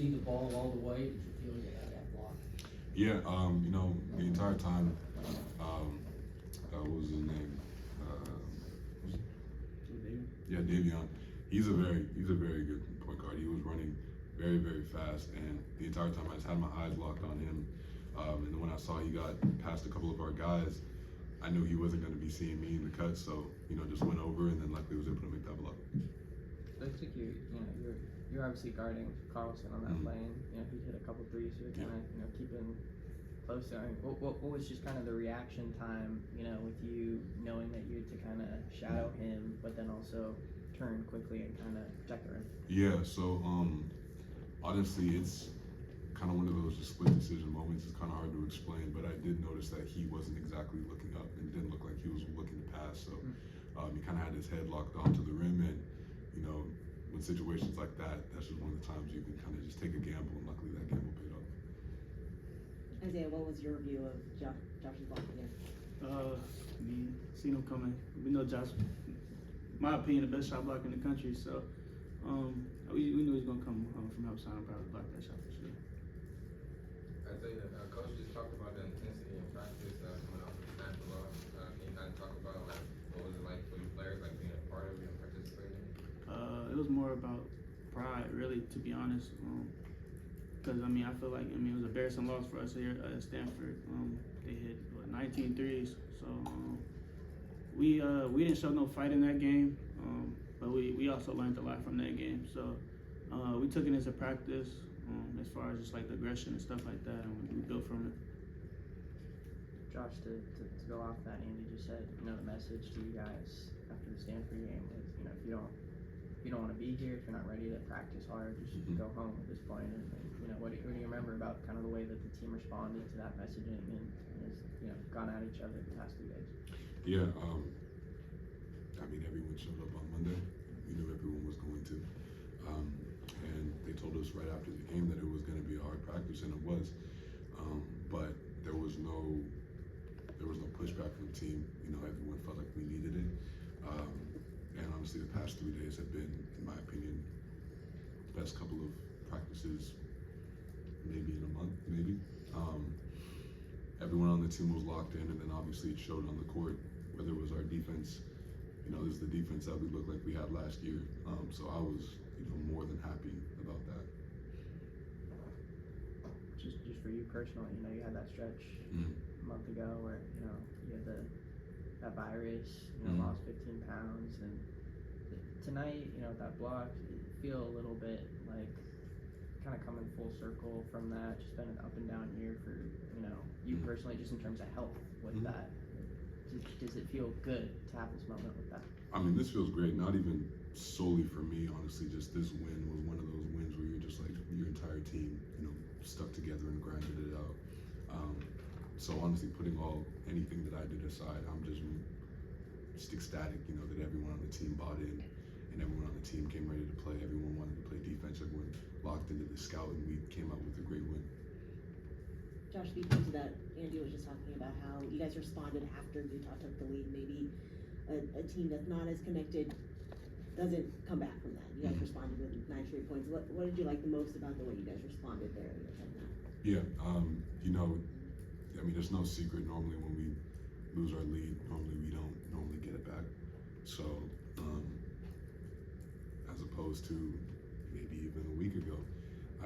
see the ball all the way? Did you feel you had that block? Yeah, the entire time, what was his name? Yeah, Davion. He's a very good point guard. He was running very, very fast, and the entire time I just had my eyes locked on him. And then when I saw he got past a couple of our guys, I knew he wasn't going to be seeing me in the cut, so just went over, and then luckily was able to make that block. Looks like you're obviously guarding Carlson on that play, and he hit a couple threes, so you're kind of keeping close to. I mean, what was just kind of the reaction time, with you knowing that you had to kind of shadow him, but then also turn quickly and kind of protect the rim? Yeah, so honestly, it's kind of one of those just split decision moments. It's kind of hard to explain, but I did notice that he wasn't exactly looking up and didn't look like he was looking to pass. So he kind of had his head locked onto the rim, and when situations like that, that's just one of the times you can kind of just take a gamble, and luckily that gamble paid off. Isaiah, what was your view of Josh's block again? Seen him coming. We know Josh, in my opinion, the best shot blocker in the country. So we knew he was gonna come from outside and probably block that shot for sure. Isaiah, Coach just talked about the intensity in practice coming off of the national loss. Can you kind of talk about what was it like for you players, like being a part of it and participating? It was more about pride, really, to be honest. Because I feel like it was a embarrassing loss for us here at Stanford. They hit 19 threes, so we didn't show no fight in that game. But we also learned a lot from that game. So we took it as a practice as far as just like the aggression and stuff like that, and we built from it. Josh, to go off that, Andy just said, the message to you guys after the Stanford game is, if you don't want to be here, if you're not ready to practice hard, just go home at this point. And what do you remember about kind of the way that the team responded to that messaging and has gone at each other the past 2 days? Yeah, everyone showed up on Monday. We knew everyone was going to, and they told us right after the game that it was going to be a hard practice, and it was. But there was no pushback from the team. Everyone felt like we needed it. And honestly, the past 3 days have been, in my opinion, the best couple of practices, maybe in a month, maybe. Everyone on the team was locked in, and then obviously it showed on the court, whether it was our defense. This is the defense that we looked like we had last year. So I was, more than happy about that. Just for you personally, you had that stretch a month ago where, you had that virus, lost 15 pounds, and tonight, that block, you feel a little bit like kind of coming full circle from that. Just been an up and down year for, you personally, just in terms of health with that. Does it feel good to have this moment with that? This feels great, not even solely for me, honestly. Just this win was one of those wins where you're just like, your entire team, stuck together and grinded it out. So honestly, putting anything that I did aside, I'm just ecstatic, that everyone on the team bought in and everyone on the team came ready to play. Everyone wanted to play defense. Everyone locked into the scout, and we came out with a great win. Josh, speaking to that, Andy was just talking about how you guys responded after Utah took the lead. Maybe a team that's not as connected doesn't come back from that. You guys responded with 9 straight points. What did you like the most about the way you guys responded there? Yeah, there's no secret. Normally when we lose our lead, we don't normally get it back. So, as opposed to maybe even a week ago,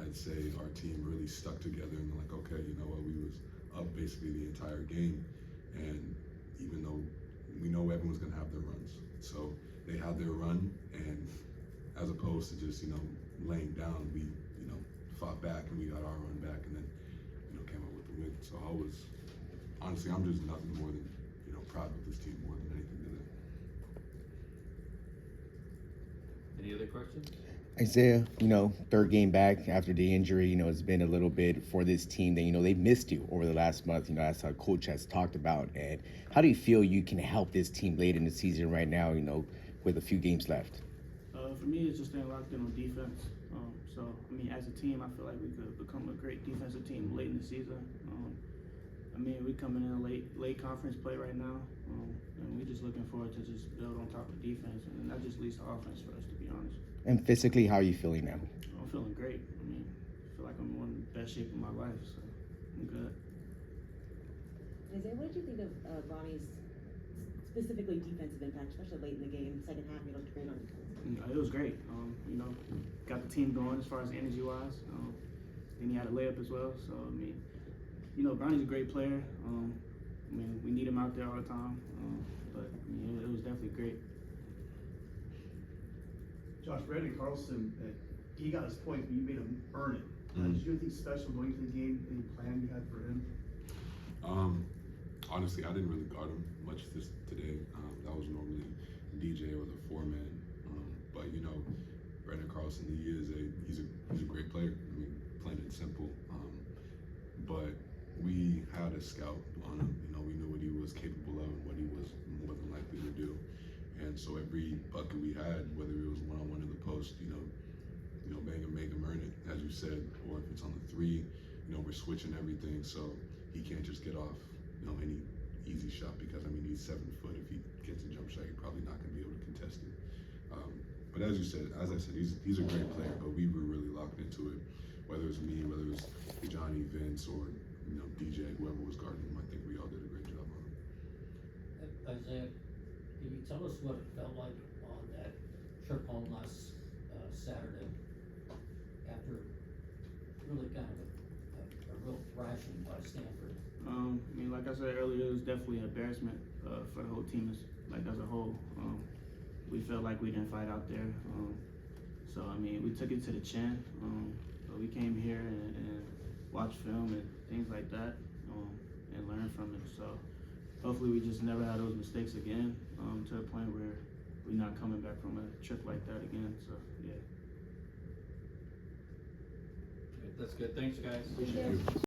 I'd say our team really stuck together and they're like, okay, we was up basically the entire game, and even though we know everyone's gonna have their runs, so they had their run, and as opposed to just laying down, we fought back and we got our run back, and then came up with the win. So I was honestly, I'm just nothing more than proud of this team more than anything today. Any other questions? Isaiah, third game back after the injury, it's been a little bit for this team that, they missed you over the last month, as our coach has talked about. And how do you feel you can help this team late in the season right now, with a few games left? For me, it's just staying locked in on defense. As a team, I feel like we could become a great defensive team late in the season. We're coming in late conference play right now, and we're just looking forward to just build on top of defense, and that just leads to offense for us, to be honest. And physically, how are you feeling now? I'm feeling great. I'm in one of the best shape of my life, so I'm good. Isaiah, what did you think of Ronnie's specifically defensive impact, especially late in the game, second half? He looked great on defense. It was great. You know, got the team going as far as energy wise. Then he had a layup as well. So I mean, you know, Bronny's a great player. I mean, we need him out there all the time. But I mean, it was definitely great. Josh, Brandon Carlson, he got his point, but you made him earn it. Did you do anything special going into the game? Any plan you had for him? Honestly, I didn't really guard him much today. That was normally DJ or the four-man. But you know, Brandon Carlson, he's a great player. I mean, plain and simple. But we had a scout on him. You know, we knew what he was capable of and what he was more than likely to do. And so every bucket we had, whether it was one-on-one in the post, you know, make him earn it, as you said, or if it's on the three, you know, we're switching everything, so he can't just get off, you know, any easy shot because I mean he's 7 foot. If he gets a jump shot, you're probably not going to be able to contest it. But as I said, he's a great player, but we were really locked into it. Whether it's me, whether it was Johnny, Vince, or you know DJ, whoever was guarding him, I think we all did a great job on him. Isaiah, can you tell us what it felt like on that trip home last Saturday after really kind of a real thrashing by Stanford? I mean, like I said earlier, it was definitely an embarrassment for the whole team, as a whole. We felt like we didn't fight out there. So, I mean, we took it to the chin. But we came here and watched film and things like that and learned from it. So, hopefully we just never have those mistakes again to a point where we're not coming back from a trip like that again. So, yeah. That's good. Thanks, guys. Thank you.